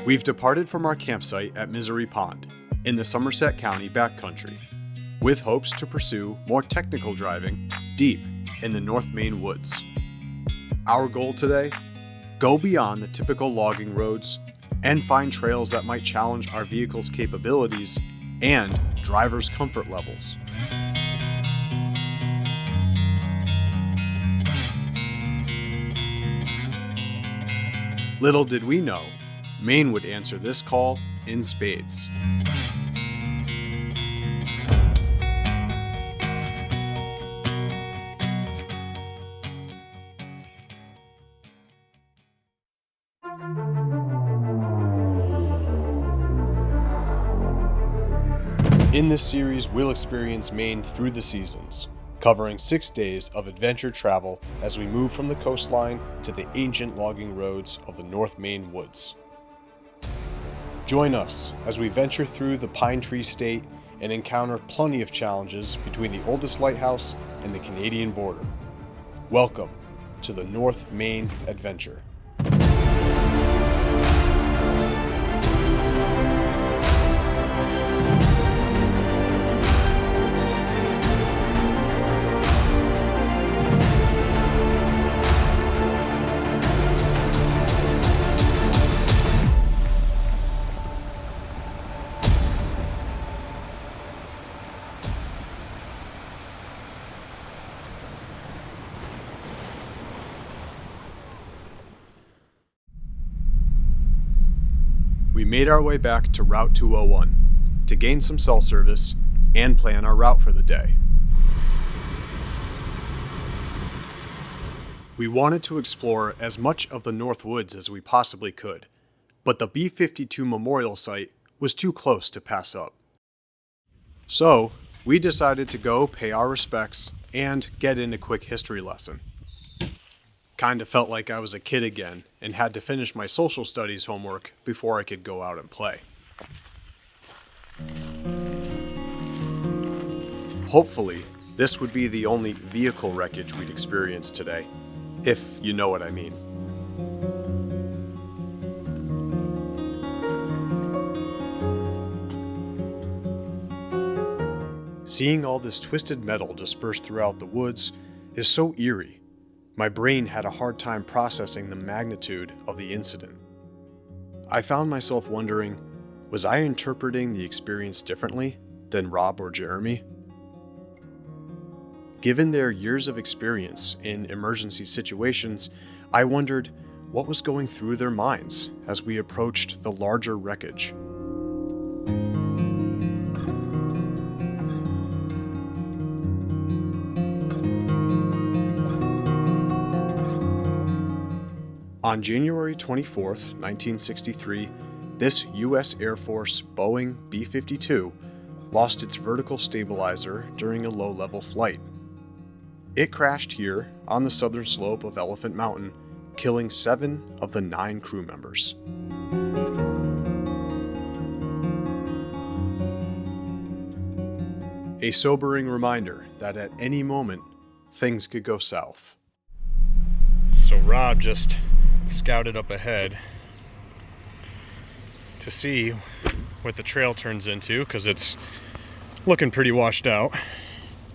We've departed from our campsite at Misery Pond in the Somerset County backcountry, with hopes to pursue more technical driving deep in the North Maine woods. Our goal today? Go beyond the typical logging roads and find trails that might challenge our vehicle's capabilities and drivers' comfort levels. Little did we know, Maine would answer this call in spades. In this series, we'll experience Maine through the seasons, covering 6 days of adventure travel as we move from the coastline to the ancient logging roads of the North Maine woods. Join us as we venture through the Pine Tree State and encounter plenty of challenges between the oldest lighthouse and the Canadian border. Welcome to the North Maine Adventure. We made our way back to Route 201 to gain some cell service and plan our route for the day. We wanted to explore as much of the North Woods as we possibly could, but the B52 Memorial site was too close to pass up. So, we decided to go pay our respects and get in a quick history lesson. Kinda felt like I was a kid again and had to finish my social studies homework before I could go out and play. Hopefully, this would be the only vehicle wreckage we'd experience today, if you know what I mean. Seeing all this twisted metal dispersed throughout the woods is so eerie. My brain had a hard time processing the magnitude of the incident. I found myself wondering, was I interpreting the experience differently than Rob or Jeremy? Given their years of experience in emergency situations, I wondered what was going through their minds as we approached the larger wreckage. On January 24, 1963, this U.S. Air Force Boeing B-52 lost its vertical stabilizer during a low-level flight. It crashed here on the southern slope of Elephant Mountain, killing 7 of the 9 crew members. A sobering reminder that at any moment, things could go south. So Rob just scouted up ahead to see what the trail turns into, because it's looking pretty washed out.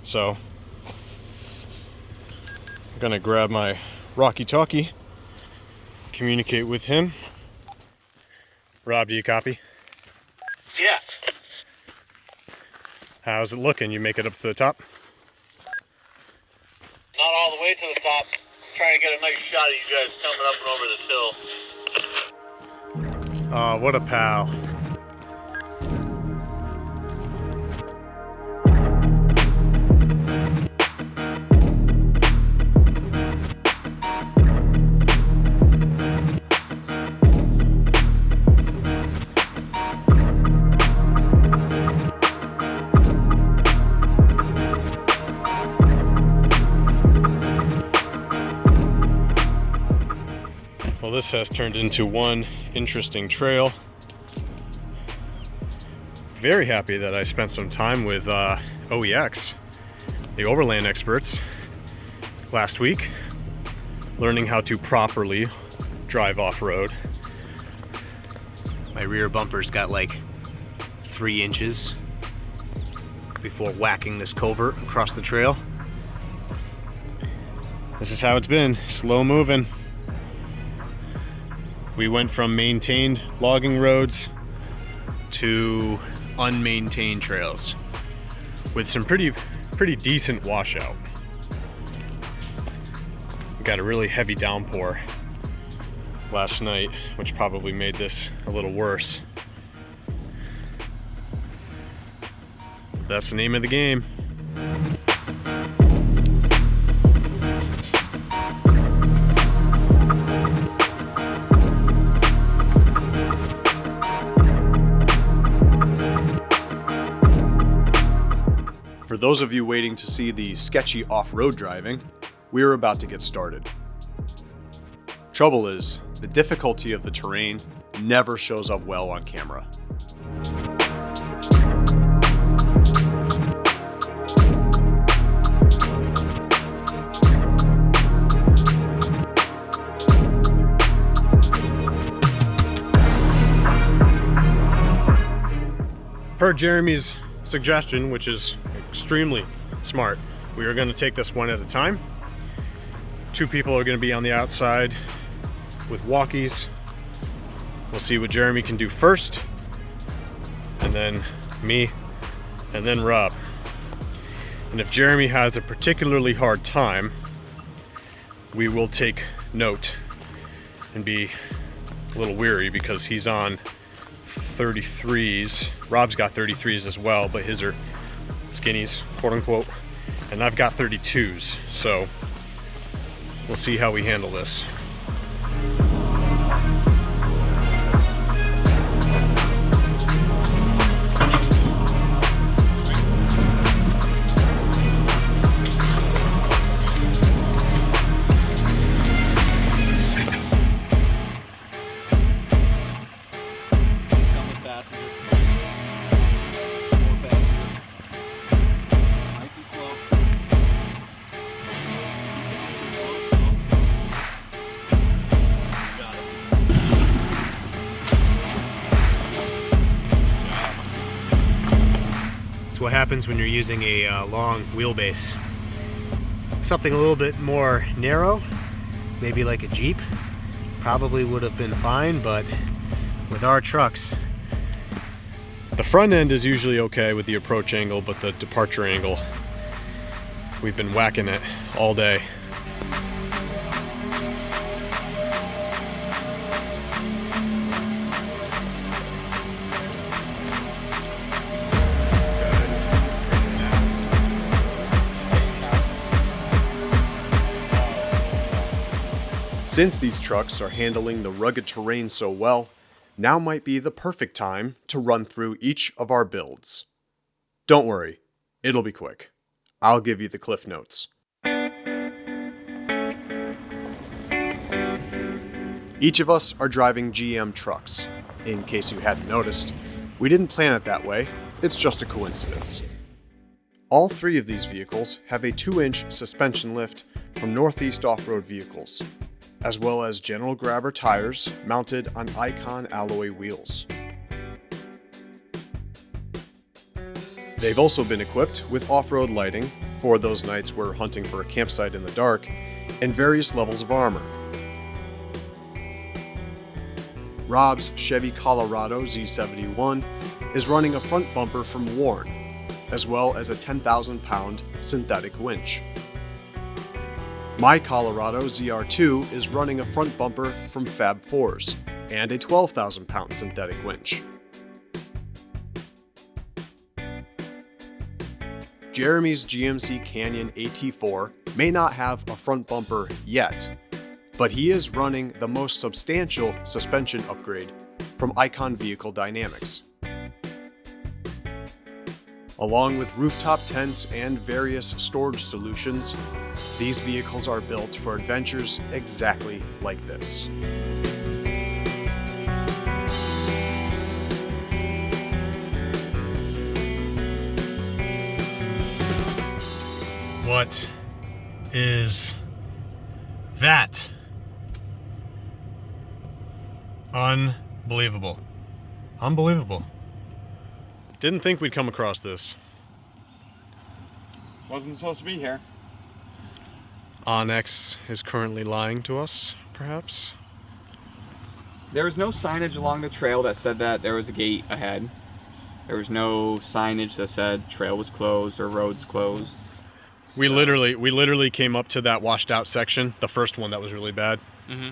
So I'm gonna grab my walkie-talkie, communicate with him. Rob, do you copy? Yeah. How's it looking? You make it up to the top? Not all the way to the top. Trying to get a nice shot of you guys coming up and over the hill. Oh, what a pal. Well, this has turned into one interesting trail. Very happy that I spent some time with OEX, the Overland experts, last week, learning how to properly drive off-road. My rear bumper's got like 3 inches before whacking this culvert across the trail. This is how it's been, slow moving. We went from maintained logging roads to unmaintained trails with some pretty decent washout. We got a really heavy downpour last night, which probably made this a little worse. That's the name of the game. For those of you waiting to see the sketchy off-road driving, we are about to get started. Trouble is, the difficulty of the terrain never shows up well on camera. Per Jeremy's suggestion, which is extremely smart, we are going to take this one at a time. 2 people are going to be on the outside with walkies. We'll see what Jeremy can do first, and then me, and then Rob. And if Jeremy has a particularly hard time, we will take note and be a little weary because he's on 33s. Rob's got 33s as well, but his are skinnies, quote unquote, and I've got 32s, so we'll see how we handle this. What happens when you're using a long wheelbase. Something a little bit more narrow, maybe like a Jeep, probably would have been fine, but with our trucks, the front end is usually okay with the approach angle, but the departure angle, we've been whacking it all day. Since these trucks are handling the rugged terrain so well, now might be the perfect time to run through each of our builds. Don't worry, it'll be quick. I'll give you the cliff notes. Each of us are driving GM trucks. In case you hadn't noticed, we didn't plan it that way, it's just a coincidence. All 3 of these vehicles have a 2-inch suspension lift from Northeast Off-Road Vehicles, as well as general grabber tires mounted on Icon alloy wheels. They've also been equipped with off-road lighting for those nights we're hunting for a campsite in the dark, and various levels of armor. Rob's Chevy Colorado Z71 is running a front bumper from Warn, as well as a 10,000-pound synthetic winch. My Colorado ZR2 is running a front bumper from Fab Fours and a 12,000-pound synthetic winch. Jeremy's GMC Canyon AT4 may not have a front bumper yet, but he is running the most substantial suspension upgrade from Icon Vehicle Dynamics. Along with rooftop tents and various storage solutions, these vehicles are built for adventures exactly like this. What is that? Unbelievable. Unbelievable. Didn't think we'd come across this. Wasn't supposed to be here. Onyx is currently lying to us, perhaps? There was no signage along the trail that said that there was a gate ahead. There was no signage that said trail was closed or roads closed. We literally came up to that washed out section, the first one that was really bad. Mm-hmm.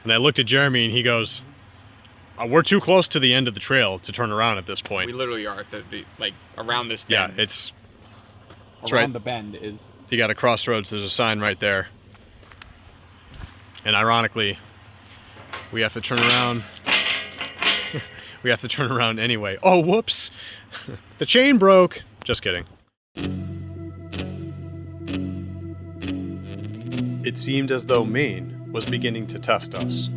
And I looked at Jeremy and he goes, we're too close to the end of the trail to turn around at this point. We literally are at like around this Yeah, bend. it's around right. the bend is. You got a crossroads, there's a sign right there. And ironically, we have to turn around. We have to turn around anyway. Oh, whoops. The chain broke. Just kidding. It seemed as though Maine was beginning to test us.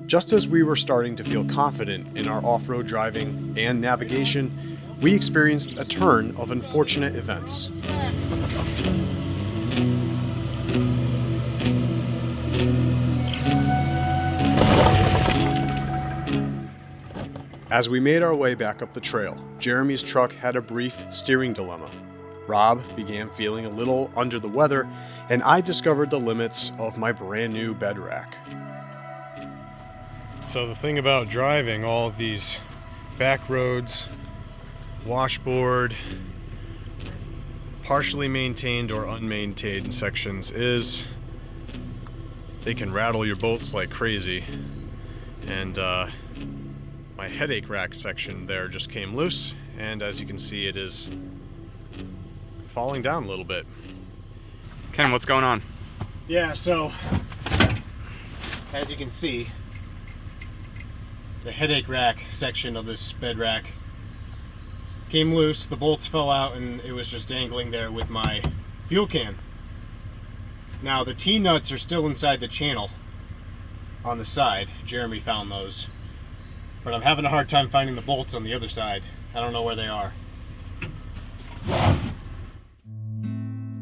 Just as we were starting to feel confident in our off-road driving and navigation, we experienced a turn of unfortunate events. As we made our way back up the trail, Jeremy's truck had a brief steering dilemma. Rob began feeling a little under the weather, and I discovered the limits of my brand new bed rack. So the thing about driving all of these back roads, washboard, partially maintained or unmaintained sections is they can rattle your bolts like crazy. And my headache rack section there just came loose, and as you can see, it is falling down a little bit. Ken, what's going on? Yeah, so as you can see, the headache rack section of this bed rack came loose, the bolts fell out, and it was just dangling there with my fuel can. Now the T-nuts are still inside the channel on the side. Jeremy found those. But I'm having a hard time finding the bolts on the other side. I don't know where they are.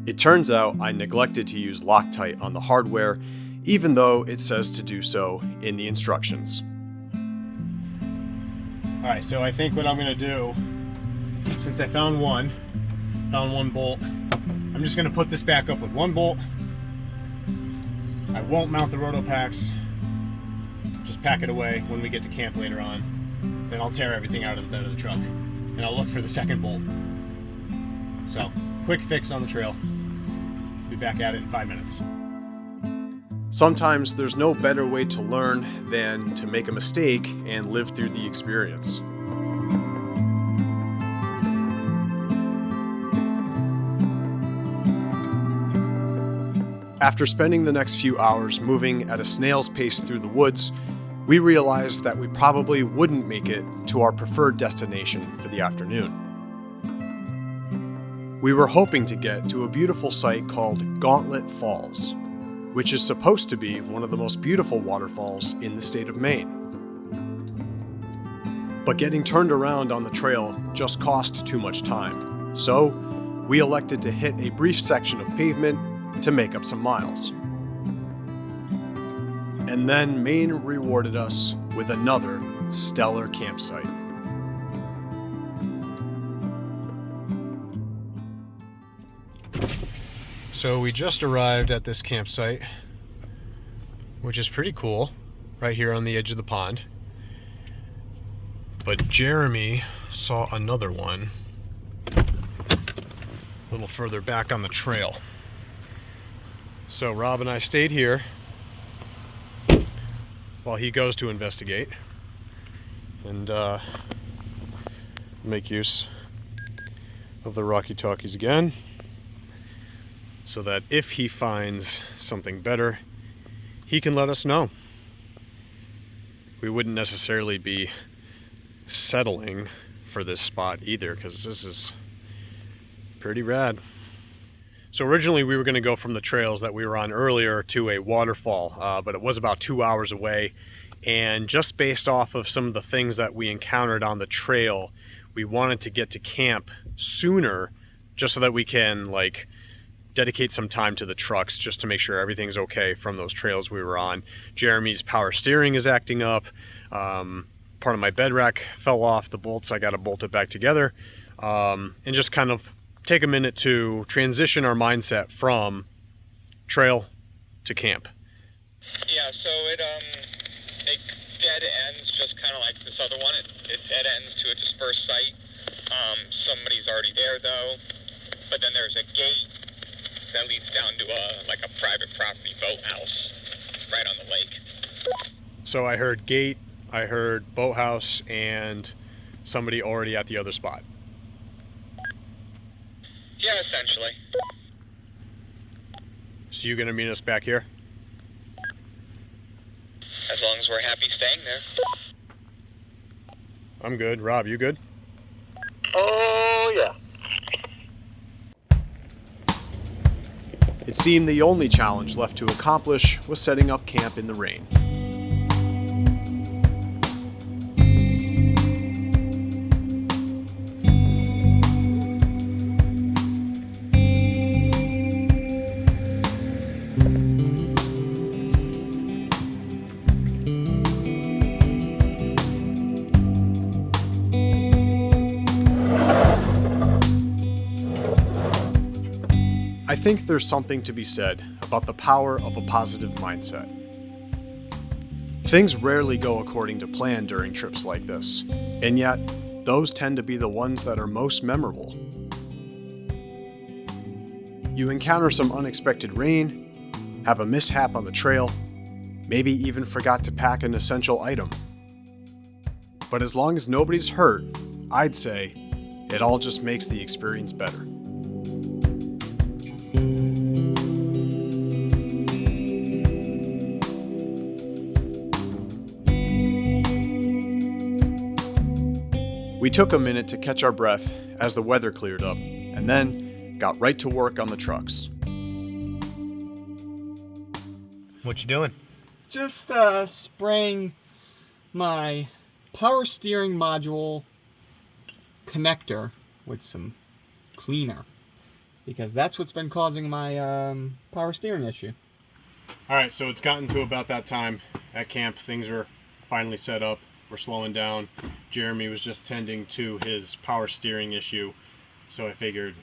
It turns out I neglected to use Loctite on the hardware, even though it says to do so in the instructions. Alright, so I think what I'm gonna do, since I found one bolt, I'm just gonna put this back up with one bolt. I won't mount the roto packs. Just pack it away when we get to camp later on. Then I'll tear everything out of the bed of the truck and I'll look for the second bolt. So, quick fix on the trail. Be back at it in 5 minutes. Sometimes there's no better way to learn than to make a mistake and live through the experience. After spending the next few hours moving at a snail's pace through the woods, we realized that we probably wouldn't make it to our preferred destination for the afternoon. We were hoping to get to a beautiful site called Gauntlet Falls, which is supposed to be one of the most beautiful waterfalls in the state of Maine. But getting turned around on the trail just cost too much time, so we elected to hit a brief section of pavement to make up some miles. And then Maine rewarded us with another stellar campsite. So we just arrived at this campsite, which is pretty cool, right here on the edge of the pond. But Jeremy saw another one a little further back on the trail. So Rob and I stayed here while he goes to investigate and make use of the walkie-talkies again, so that if he finds something better, he can let us know. We wouldn't necessarily be settling for this spot either, because this is pretty rad. So originally we were going to go from the trails that we were on earlier to a waterfall, but it was about 2 hours away. And just based off of some of the things that we encountered on the trail, we wanted to get to camp sooner, just so that we can dedicate some time to the trucks just to make sure everything's okay from those trails we were on. Jeremy's power steering is acting up. Part of my bed rack fell off the bolts. I got to bolt it back together, and just kind of take a minute to transition our mindset from trail to camp. Yeah, so it dead ends just kind of like this other one. It dead ends to a dispersed site. Somebody's already there though, but then there's a gate that leads down to like a private property boathouse right on the lake. So I heard gate, I heard boathouse, and somebody already at the other spot. Yeah, essentially. So you gonna meet us back here? As long as we're happy staying there. I'm good. Rob, you good? Oh, yeah. It seemed the only challenge left to accomplish was setting up camp in the rain. I think there's something to be said about the power of a positive mindset. Things rarely go according to plan during trips like this, and yet those tend to be the ones that are most memorable. You encounter some unexpected rain, have a mishap on the trail, maybe even forgot to pack an essential item. But as long as nobody's hurt, I'd say it all just makes the experience better. We took a minute to catch our breath as the weather cleared up, and then got right to work on the trucks. What you doing? Just spraying my power steering module connector with some cleaner, because that's what's been causing my power steering issue. All right, so it's gotten to about that time at camp. Things are finally set up. We're slowing down. Jeremy was just tending to his power steering issue, so I figured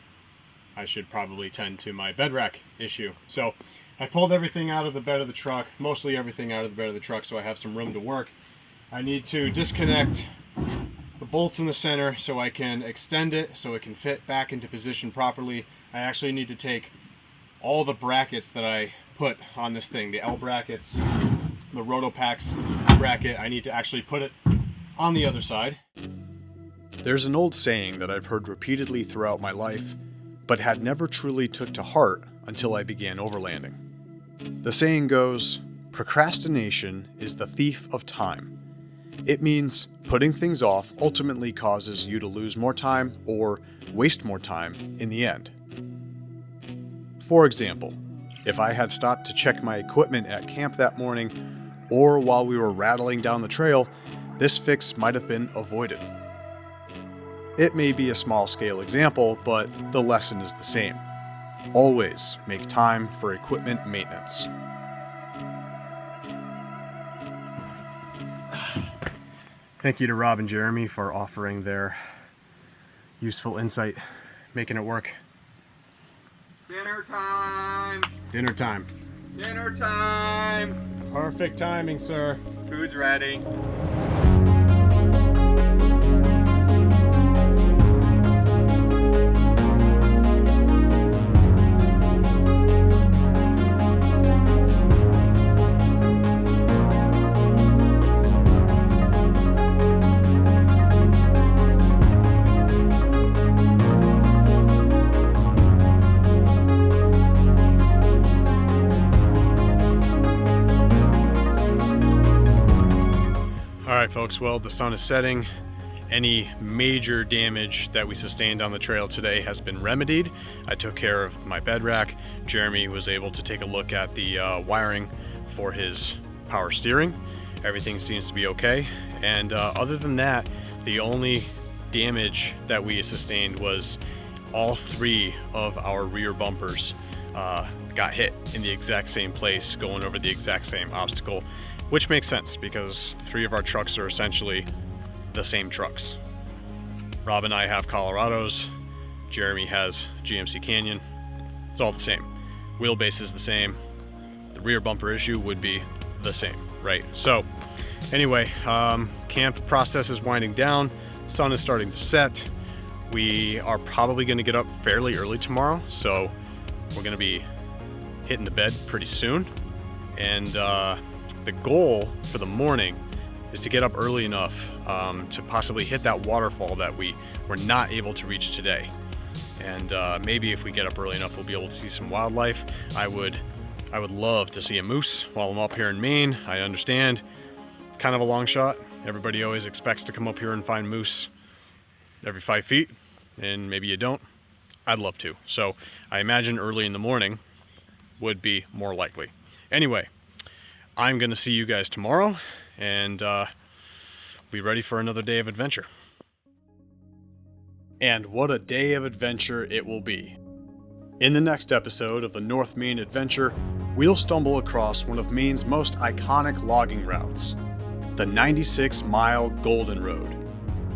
I should probably tend to my bed rack issue. So I pulled everything out of the bed of the truck, mostly everything out of the bed of the truck, so I have some room to work. I need to disconnect the bolts in the center so I can extend it so it can fit back into position properly. I actually need to take all the brackets that I put on this thing, the L brackets, the Rotopax bracket, I need to actually put it on the other side. There's an old saying that I've heard repeatedly throughout my life, but had never truly took to heart until I began overlanding. The saying goes, procrastination is the thief of time. It means putting things off ultimately causes you to lose more time or waste more time in the end. For example, if I had stopped to check my equipment at camp that morning, or while we were rattling down the trail, this fix might have been avoided. It may be a small-scale example, but the lesson is the same. Always make time for equipment maintenance. Thank you to Rob and Jeremy for offering their useful insight, making it work. Dinner time! Dinner time. Dinner time! Perfect timing, sir. Food's ready. Alright folks, well the sun is setting. Any major damage that we sustained on the trail today has been remedied. I took care of my bed rack. Jeremy was able to take a look at the wiring for his power steering. Everything seems to be okay. And other than that, the only damage that we sustained was all three of our rear bumpers. got hit in the exact same place, going over the exact same obstacle, which makes sense because 3 of our trucks are essentially the same trucks. Rob and I have Colorados, Jeremy has GMC Canyon. It's all the same. Wheelbase is the same. The rear bumper issue would be the same, right? So anyway, camp process is winding down. Sun is starting to set. We are probably going to get up fairly early tomorrow, so we're going to be hitting the bed pretty soon. And the goal for the morning is to get up early enough to possibly hit that waterfall that we were not able to reach today. And maybe if we get up early enough, we'll be able to see some wildlife. I would love to see a moose while I'm up here in Maine. I understand, kind of a long shot. Everybody always expects to come up here and find moose every 5 feet, and maybe you don't. I'd love to. So I imagine early in the morning would be more likely. Anyway, I'm going to see you guys tomorrow, and be ready for another day of adventure. And what a day of adventure it will be. In the next episode of the North Maine Adventure, we'll stumble across one of Maine's most iconic logging routes, the 96-mile Golden Road.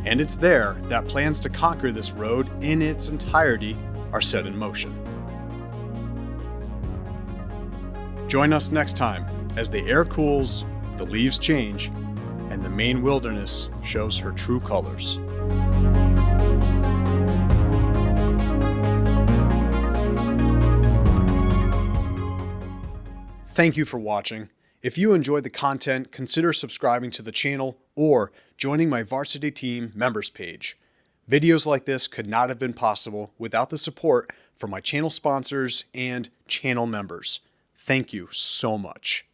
And it's there that plans to conquer this road in its entirety are set in motion. Join us next time as the air cools, the leaves change, and the Maine wilderness shows her true colors. Thank you for watching. If you enjoyed the content, consider subscribing to the channel or joining my Varsity Team members page. Videos like this could not have been possible without the support from my channel sponsors and channel members. Thank you so much.